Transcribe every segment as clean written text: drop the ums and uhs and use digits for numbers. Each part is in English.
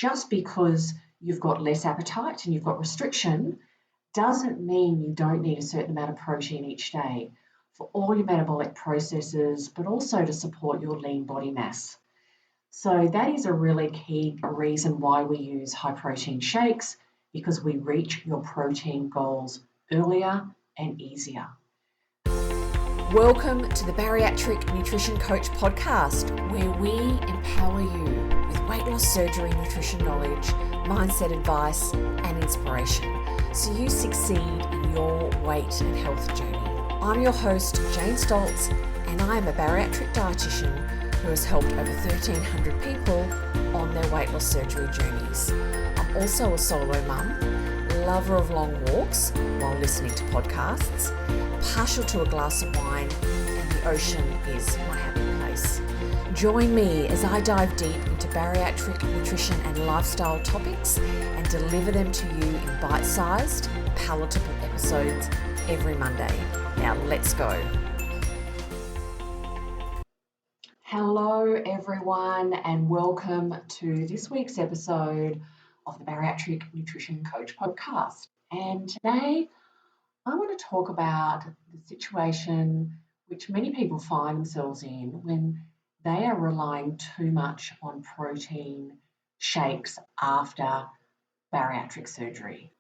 just because you've got less appetite and you've got restriction doesn't mean you don't need a certain amount of protein each day for all your metabolic processes, but also to support your lean body mass. So that is a really key reason why we use high protein shakes, because we reach your protein goals earlier and easier. Welcome to the Bariatric Nutrition Coach Podcast, where we empower you with weight loss surgery, nutrition knowledge, mindset advice, and inspiration so you succeed in your weight and health journey. I'm your host, Jane Stoltz, and I am a bariatric dietitian who has helped over 1,300 people on their weight loss surgery journeys. I'm also a solo mum, lover of long walks while listening to podcasts, partial to a glass of wine, and the ocean is my happy place. Join me as I dive deep into bariatric nutrition and lifestyle topics and deliver them to you in bite-sized, palatable episodes every Monday. Now let's go. Hello everyone, and welcome to this week's episode of the Bariatric Nutrition Coach Podcast. And today I want to talk about the situation which many people find themselves in when they are relying too much on protein shakes after bariatric surgery.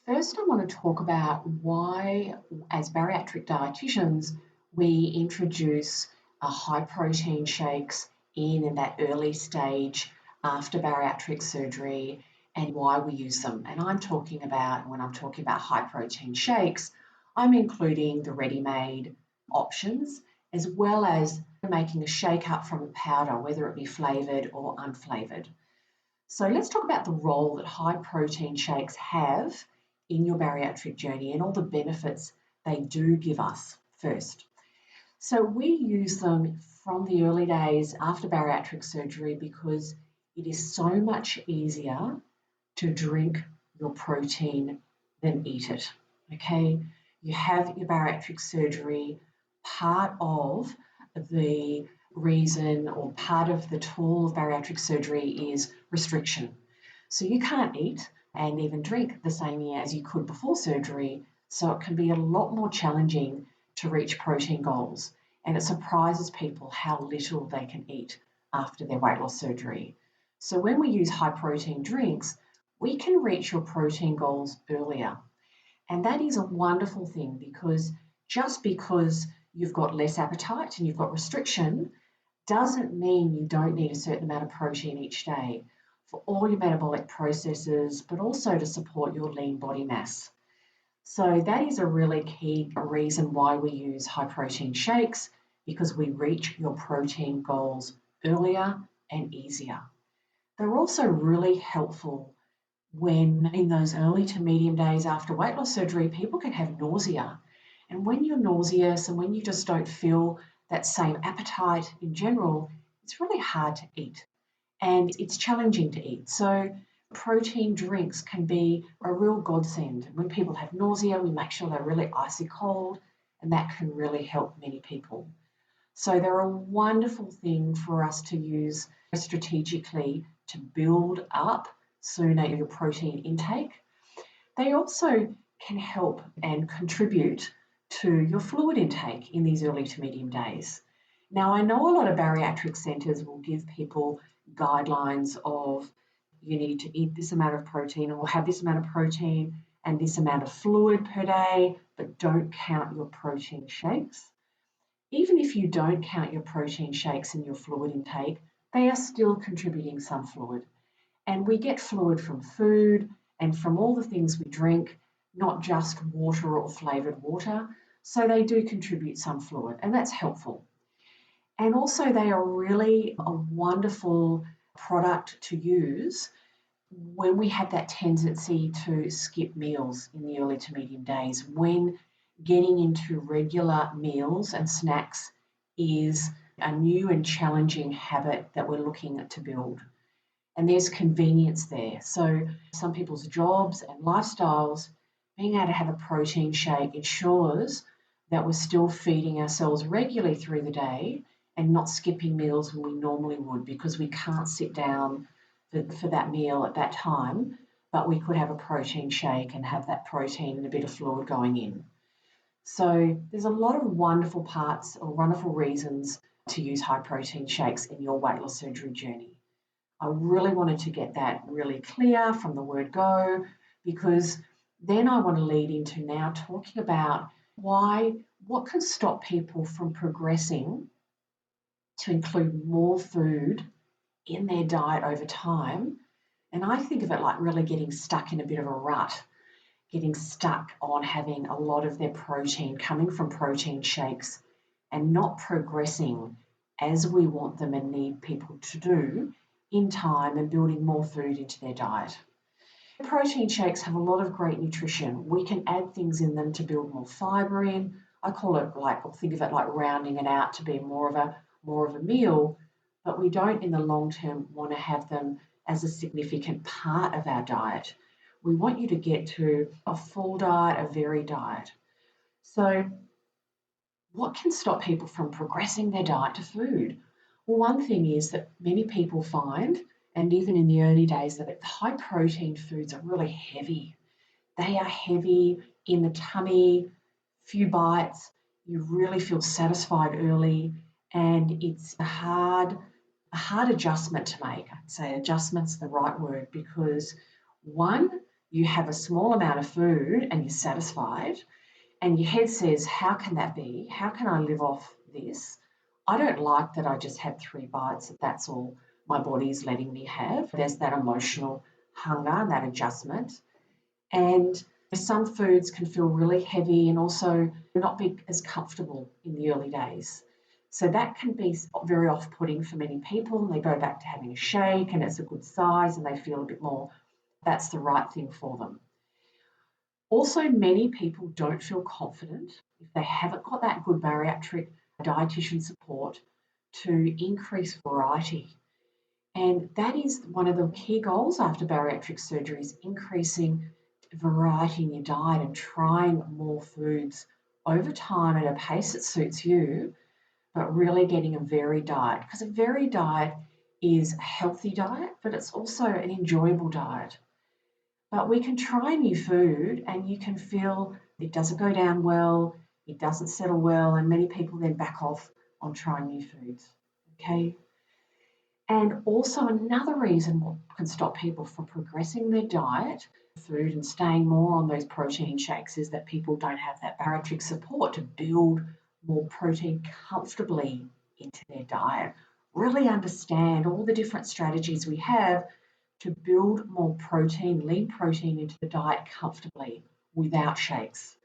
First, I want to talk about why, as bariatric dietitians, we introduce high protein shakes in that early stage after bariatric surgery, and why we use them. And when I'm talking about high protein shakes, I'm including the ready-made options, as well as making a shake up from a powder, whether it be flavored or unflavored. So let's talk about the role that high protein shakes have in your bariatric journey and all the benefits they do give us first. So we use them from the early days after bariatric surgery because it is so much easier to drink your protein than eat it, okay? You have your bariatric surgery. Part of the reason or part of the tool of bariatric surgery is restriction. So you can't eat and even drink the same as you could before surgery, so it can be a lot more challenging to reach protein goals. And it surprises people how little they can eat after their weight loss surgery. So when we use high protein drinks, we can reach your protein goals earlier. And that is a wonderful thing, because just because you've got less appetite and you've got restriction doesn't mean you don't need a certain amount of protein each day for all your metabolic processes, but also to support your lean body mass. So that is a really key reason why we use high protein shakes, because we reach your protein goals earlier and easier. They're also really helpful when in those early to medium days after weight loss surgery, people can have nausea. And when you're nauseous and when you just don't feel that same appetite in general, it's really hard to eat and it's challenging to eat. So protein drinks can be a real godsend. When people have nausea, we make sure they're really icy cold, and that can really help many people. So they're a wonderful thing for us to use strategically to build up sooner your protein intake. They also can help and contribute to your fluid intake in these early to medium days. Now, I know a lot of bariatric centres will give people guidelines of you need to eat this amount of protein or have this amount of protein and this amount of fluid per day, but don't count your protein shakes. Even if you don't count your protein shakes in your fluid intake, they are still contributing some fluid. And we get fluid from food and from all the things we drink, not just water or flavoured water. So they do contribute some fluid, and that's helpful. And also they are really a wonderful product to use when we have that tendency to skip meals in the early to medium days, when getting into regular meals and snacks is a new and challenging habit that we're looking to build. And there's convenience there. So some people's jobs and lifestyles, being able to have a protein shake ensures that we're still feeding ourselves regularly through the day and not skipping meals when we normally would, because we can't sit down for that meal at that time, but we could have a protein shake and have that protein and a bit of fluid going in. So there's a lot of wonderful parts or wonderful reasons to use high protein shakes in your weight loss surgery journey. I really wanted to get that really clear from the word go, because then I want to lead into now talking about what can stop people from progressing to include more food in their diet over time. And I think of it like really getting stuck in a bit of a rut, getting stuck on having a lot of their protein coming from protein shakes and not progressing as we want them and need people to do in time and building more food into their diet. Protein shakes have a lot of great nutrition. We can add things in them to build more fibre in. I call it or think of it like rounding it out to be more of a meal, but we don't in the long term want to have them as a significant part of our diet. We want you to get to a full diet, a varied diet. So what can stop people from progressing their diet to food? Well, one thing is that many people find, and even in the early days, that high protein foods are really heavy. They are heavy in the tummy, few bites, you really feel satisfied early, and it's a hard adjustment to make. I'd say adjustment's the right word, because one, you have a small amount of food and you're satisfied, and your head says, how can that be? How can I live off this? I don't like that I just had 3 bites, that's all my body's letting me have. There's that emotional hunger and that adjustment. And some foods can feel really heavy and also not be as comfortable in the early days. So that can be very off-putting for many people. They go back to having a shake and it's a good size and they feel a bit more, that's the right thing for them. Also, many people don't feel confident if they haven't got that good bariatric dietitian support to increase variety. And that is one of the key goals after bariatric surgery, is increasing variety in your diet and trying more foods over time at a pace that suits you, but really getting a varied diet, because a varied diet is a healthy diet, but it's also an enjoyable diet. But we can try new food and you can feel it doesn't go down well, it doesn't settle well, and many people then back off on trying new foods, okay? And also another reason what can stop people from progressing their diet, food, and staying more on those protein shakes is that people don't have that bariatric support to build more protein comfortably into their diet. Really understand all the different strategies we have to build more protein, lean protein into the diet comfortably without shakes.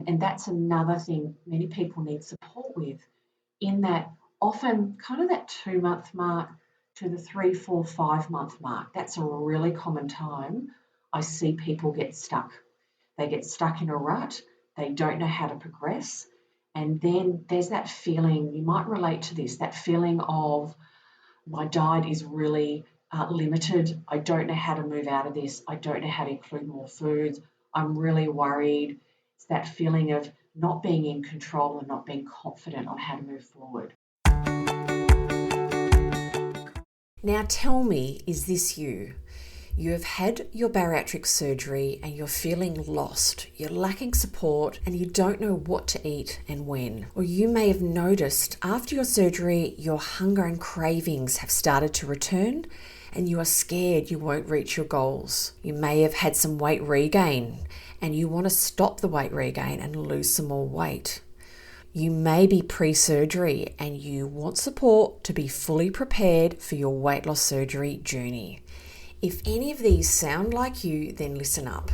And that's another thing many people need support with, in that often kind of that 2-month mark to the 3, 4, 5-month mark. That's a really common time I see people get stuck. They get stuck in a rut, they don't know how to progress. And then there's that feeling, you might relate to this, that feeling of my diet is really limited. I don't know how to move out of this. I don't know how to include more foods. I'm really worried. It's that feeling of not being in control and not being confident on how to move forward. Now tell me, is this you? You have had your bariatric surgery and you're feeling lost, you're lacking support and you don't know what to eat and when. Or you may have noticed after your surgery, your hunger and cravings have started to return and you are scared you won't reach your goals. You may have had some weight regain and you want to stop the weight regain and lose some more weight. You may be pre-surgery and you want support to be fully prepared for your weight loss surgery journey. If any of these sound like you, then listen up.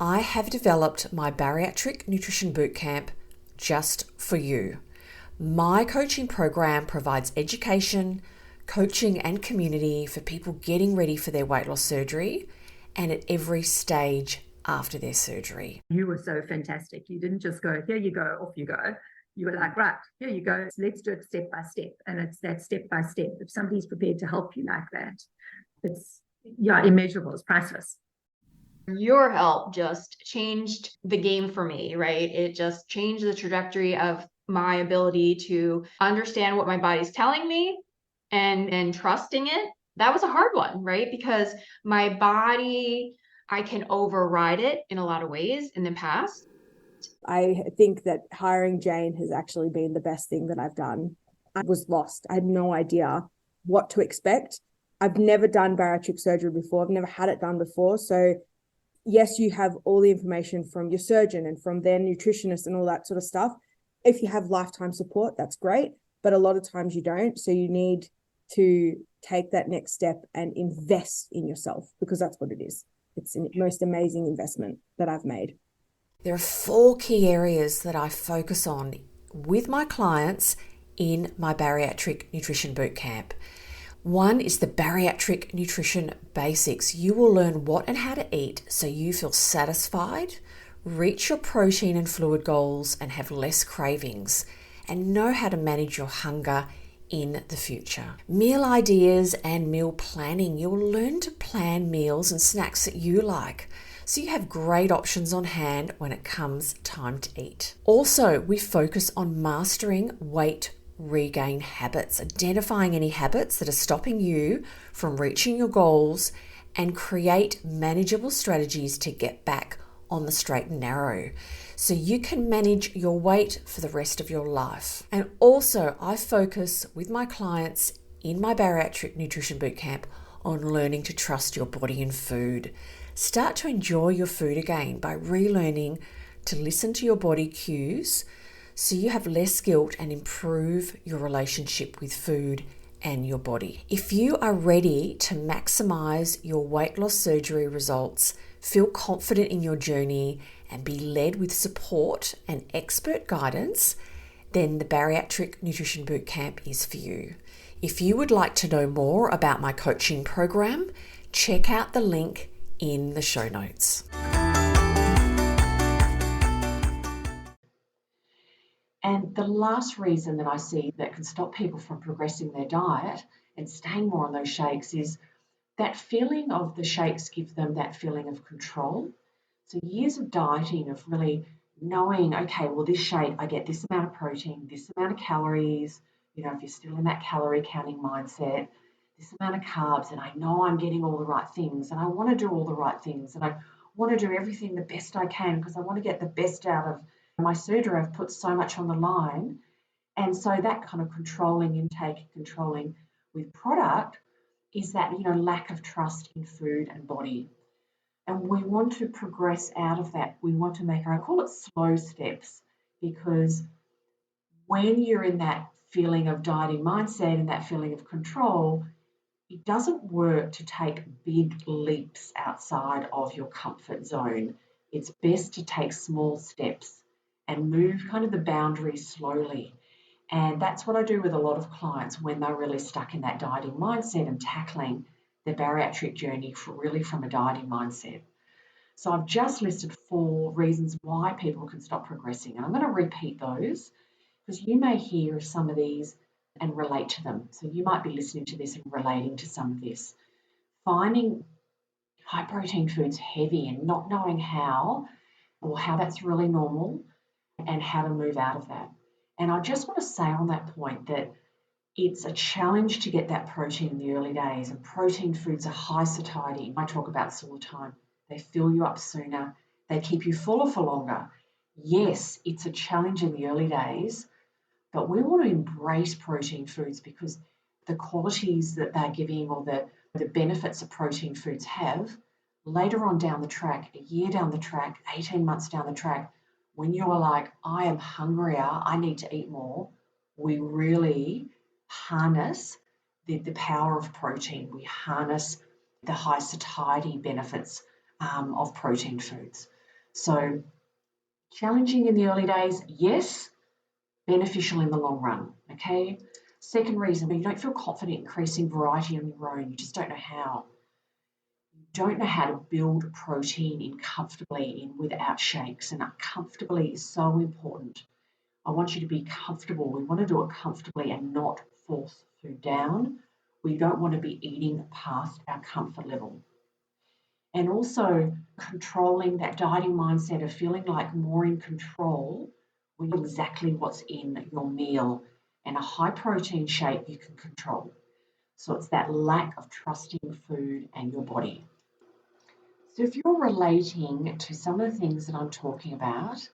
I have developed my Bariatric Nutrition Bootcamp just for you. My coaching program provides education, coaching and community for people getting ready for their weight loss surgery and at every stage after their surgery. You were so fantastic. You didn't just go, here you go, off you go. You were like, right, here you go. Let's do it step by step. And it's that step by step. If somebody's prepared to help you like that, it's immeasurable. It's priceless. Your help just changed the game for me, right? It just changed the trajectory of my ability to understand what my body's telling me and trusting it that was a hard one, right? Because my body, I can override it in a lot of ways in the past. I think that hiring Jane has actually been the best thing that I've done. I was lost. I had no idea what to expect. I've never done bariatric surgery before. I've never had it done before. So yes, you have all the information from your surgeon and from their nutritionist and all that sort of stuff. If you have lifetime support, that's great. But a lot of times you don't. So you need to take that next step and invest in yourself, because that's what it is. It's the most amazing investment that I've made. There are 4 key areas that I focus on with my clients in my Bariatric Nutrition Bootcamp. One is the Bariatric Nutrition Basics. You will learn what and how to eat so you feel satisfied, reach your protein and fluid goals, and have less cravings, and know how to manage your hunger in the future. Meal ideas and meal planning. You will learn to plan meals and snacks that you like, so you have great options on hand when it comes time to eat. Also, we focus on mastering weight regain habits, identifying any habits that are stopping you from reaching your goals, and create manageable strategies to get back on the straight and narrow so you can manage your weight for the rest of your life. And also, I focus with my clients in my Bariatric Nutrition Bootcamp on learning to trust your body and food. Start to enjoy your food again by relearning to listen to your body cues so you have less guilt and improve your relationship with food and your body. If you are ready to maximize your weight loss surgery results, feel confident in your journey, and be led with support and expert guidance, then the Bariatric Nutrition Bootcamp is for you. If you would like to know more about my coaching program, check out the link in the show notes. And the last reason that I see that can stop people from progressing their diet and staying more on those shakes is that feeling of the shakes give them that feeling of control. So years of dieting, of really knowing, okay, well, this shake, I get this amount of protein, this amount of calories, if you're still in that calorie counting mindset, this amount of carbs, and I know I'm getting all the right things, and I want to do all the right things, and I want to do everything the best I can because I want to get the best out of my surgery. I've put so much on the line. And so that kind of controlling intake, controlling with product is that, lack of trust in food and body. And we want to progress out of that. We want to I call it slow steps, because when you're in that feeling of dieting mindset and that feeling of control, it doesn't work to take big leaps outside of your comfort zone. It's best to take small steps and move kind of the boundaries slowly. And that's what I do with a lot of clients when they're really stuck in that dieting mindset and tackling their bariatric journey really from a dieting mindset. So I've just listed 4 reasons why people can stop progressing. And I'm going to repeat those because you may hear some of these and relate to them. So you might be listening to this and relating to some of this. Finding high protein foods heavy and not knowing how, or how that's really normal, and how to move out of that. And I just want to say on that point that it's a challenge to get that protein in the early days, and protein foods are high satiety. I talk about this all the time. They fill you up sooner. They keep you fuller for longer. Yes, it's a challenge in the early days, but we want to embrace protein foods because the qualities that they're giving, or the benefits that protein foods have, later on down the track, a year down the track, 18 months down the track, when you're like, I am hungrier, I need to eat more, we really harness the power of protein. We harness the high satiety benefits of protein foods. So challenging in the early days, yes, beneficial in the long run, okay? Second reason, when you don't feel confident increasing variety on your own, you just don't know how. Don't know how to build protein in comfortably in without shakes, and comfortably is so important. I want you to be comfortable. We want to do it comfortably and not force food down. We don't want to be eating past our comfort level. And also controlling that dieting mindset of feeling like more in control with exactly what's in your meal. And a high protein shake you can control. So it's that lack of trusting food and your body. So if you're relating to some of the things that I'm talking about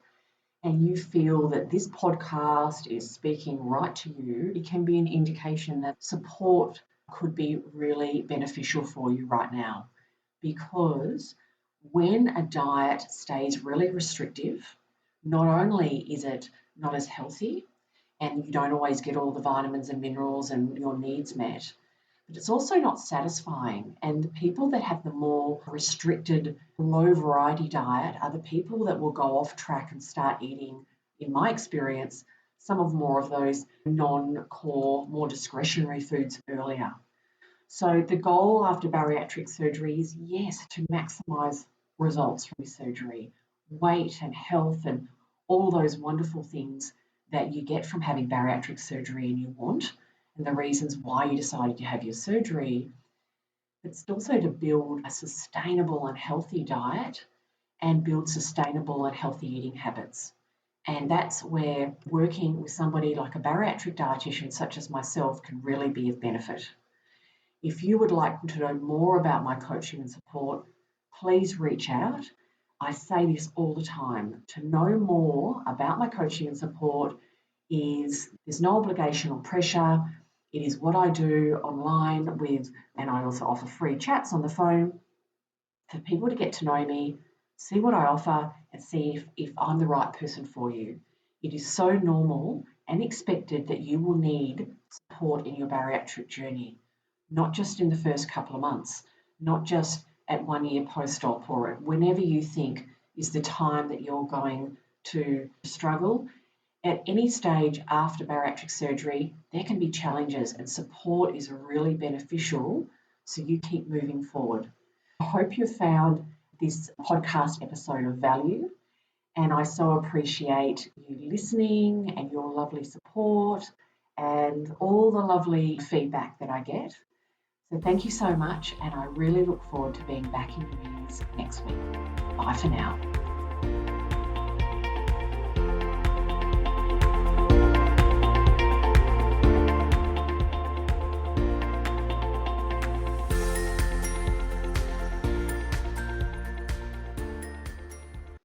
and you feel that this podcast is speaking right to you, it can be an indication that support could be really beneficial for you right now. Because when a diet stays really restrictive, not only is it not as healthy and you don't always get all the vitamins and minerals and your needs met, but it's also not satisfying. And the people that have the more restricted, low variety diet are the people that will go off track and start eating, in my experience, some of more of those non-core, more discretionary foods earlier. So the goal after bariatric surgery is, yes, to maximise results from your surgery, weight and health and all those wonderful things that you get from having bariatric surgery and you want, and the reasons why you decided to have your surgery. It's also to build a sustainable and healthy diet and build sustainable and healthy eating habits. And that's where working with somebody like a bariatric dietitian such as myself can really be of benefit. If you would like to know more about my coaching and support, please reach out. I say this all the time. To know more about my coaching and support there's no obligation or pressure. It is what I do online and I also offer free chats on the phone for people to get to know me, see what I offer, and see if I'm the right person for you. It is so normal and expected that you will need support in your bariatric journey, not just in the first couple of months, not just at 1 year post-op or whenever you think is the time that you're going to struggle. At any stage after bariatric surgery, there can be challenges and support is really beneficial so you keep moving forward. I hope you found this podcast episode of value and I so appreciate you listening and your lovely support and all the lovely feedback that I get. So thank you so much and I really look forward to being back in your ears next week. Bye for now.